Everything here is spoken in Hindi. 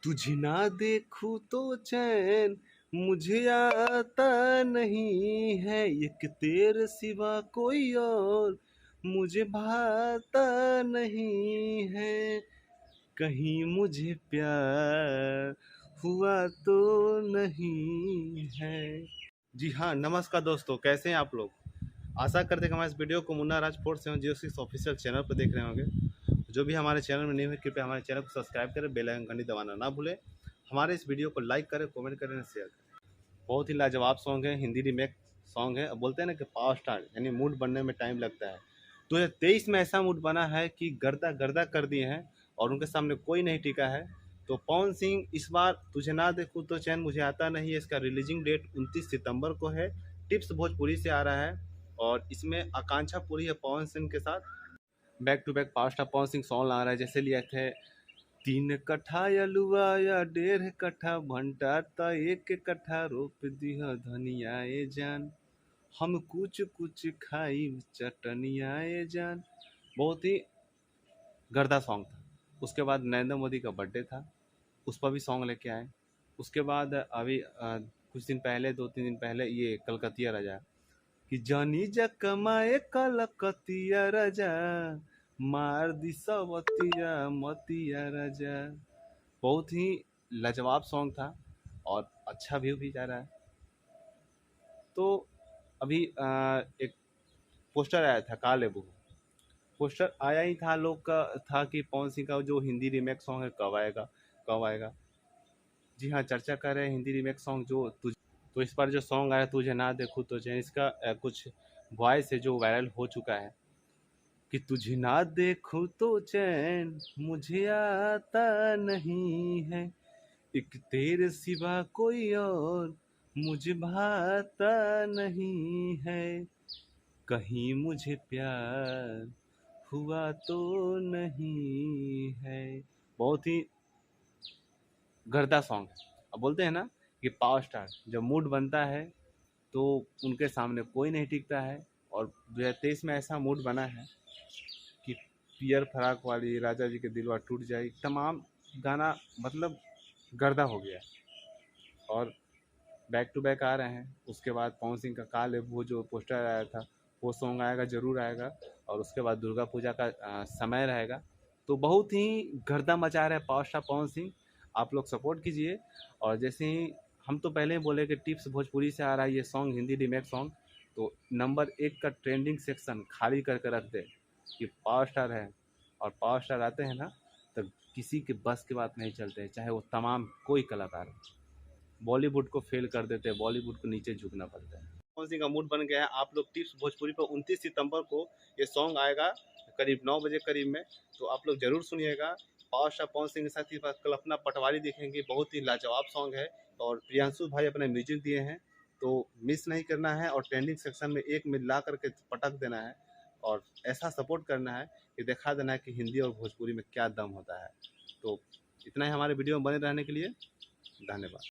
तुझे ना देखूं तो चैन मुझे आता नहीं है, एक तेरे सिवा कोई और मुझे भाता नहीं है, कहीं मुझे प्यार हुआ तो नहीं है। जी हाँ, नमस्कार दोस्तों, कैसे हैं आप लोग। आशा करते हैं कि हमारे इस वीडियो को मुन्ना राज 4706 ऑफिशियल चैनल पर देख रहे होंगे। जो भी हमारे चैनल में नहीं है, कृपया हमारे चैनल को सब्सक्राइब करें, बेल आइकन घंटी दबाना ना भूलें। हमारे इस वीडियो को लाइक करें, कमेंट करें, शेयर करें। बहुत ही लाजवाब सॉन्ग है, हिंदी रीमेक सॉन्ग है। अब बोलते हैं ना कि पावर स्टार यानी मूड बनने में टाइम लगता है। 2023 में ऐसा मूड बना है कि गर्दा गर्दा कर दिए हैं और उनके सामने कोई नहीं टिका है। तो पवन सिंह इस बार तुझे ना देखूं तो चैन मुझे आता नहीं है, इसका रिलीजिंग डेट 29 सितंबर को है। टिप्स भोजपुरी से आ रहा है और इसमें आकांक्षा पूरी है पवन सिंह के साथ। Back to back power star Pawan Singh song आ रहा है। जैसे लिए थे 3 कट्ठा यलुआ या 1.5 कट्ठा भंटा त 1 कट्ठा रोप दिह धनिया ए जान, हम कुछ कुछ खाई चटनिया ए जान। बहुत ही गर्दा सॉन्ग था। उसके बाद नरेंद्र मोदी का बर्थडे था, उस पर भी सॉन्ग लेके आए। उसके बाद अभी कुछ दिन पहले 2-3 दिन पहले ये कलकतिया राजा कि जानी जा कमाए कलकतिया राजा, मार दी सवतिया मतिया राजा। बहुत ही लाजवाब सॉन्ग था और अच्छा व्यू भी जा रहा है। तो अभी एक पोस्टर आया था कालेबू, पोस्टर आया ही था, लोग का था कि पवन सिंह का जो हिंदी रीमेक सॉन्ग है कब आएगा कब आएगा। जी हाँ, चर्चा कर रहे हैं हिंदी रीमेक सॉन्ग जो तुझ। तो इस बार जो सॉन्ग आया तुझे ना देखूं तो चैन, इसका कुछ वॉइस है जो वायरल हो चुका है कि तुझे ना देखूं तो चैन मुझे आता नहीं है, एक तेरे सिवा कोई और मुझे भाता नहीं है, कहीं मुझे प्यार हुआ तो नहीं है। बहुत ही गर्दा सॉन्ग है। अब बोलते हैं ना कि पावर स्टार जब मूड बनता है तो उनके सामने कोई नहीं टिकता है। और 2023 में ऐसा मूड बना है कि पियर फराक वाली, राजा जी के दिलवा टूट जाए, तमाम गाना मतलब गर्दा हो गया। और बैक टू बैक आ रहे हैं। उसके बाद पवन सिंह का काल है, वो जो पोस्टर आया था वो सॉन्ग आएगा, ज़रूर आएगा। और उसके बाद दुर्गा पूजा का समय रहेगा। तो बहुत ही गर्दा मचा रहे हैं पावर स्टार पवन सिंह। आप लोग सपोर्ट कीजिए। और जैसे ही हम तो पहले ही बोले कि टिप्स भोजपुरी से आ रहा है ये सॉन्ग, हिंदी रीमेक सॉन्ग, तो नंबर 1 का ट्रेंडिंग सेक्शन खाली करके रख दे कि पावर स्टार है। और पावर स्टार आते हैं ना तो किसी के बस की बात नहीं चलते हैं, चाहे वो तमाम कोई कलाकार हो। बॉलीवुड को फेल कर देते हैं, बॉलीवुड को नीचे झुकना पड़ता है। पवन सिंह का मूड बन गया है। आप लोग टिप्स भोजपुरी पर 29 सितंबर को ये सॉन्ग आएगा करीब 9 बजे करीब में, तो आप लोग जरूर सुनिएगा। पावर स्टार पवन सिंह के साथ ही कल्पना पटवारी दिखेंगे, बहुत ही लाजवाब सॉन्ग है। और प्रियांशु भाई अपने म्यूजिक दिए हैं, तो मिस नहीं करना है और ट्रेंडिंग सेक्शन में एक मिला करके पटक देना है। और ऐसा सपोर्ट करना है कि दिखा देना है कि हिंदी और भोजपुरी में क्या दम होता है। तो इतना ही हमारे वीडियो में बने रहने के लिए धन्यवाद।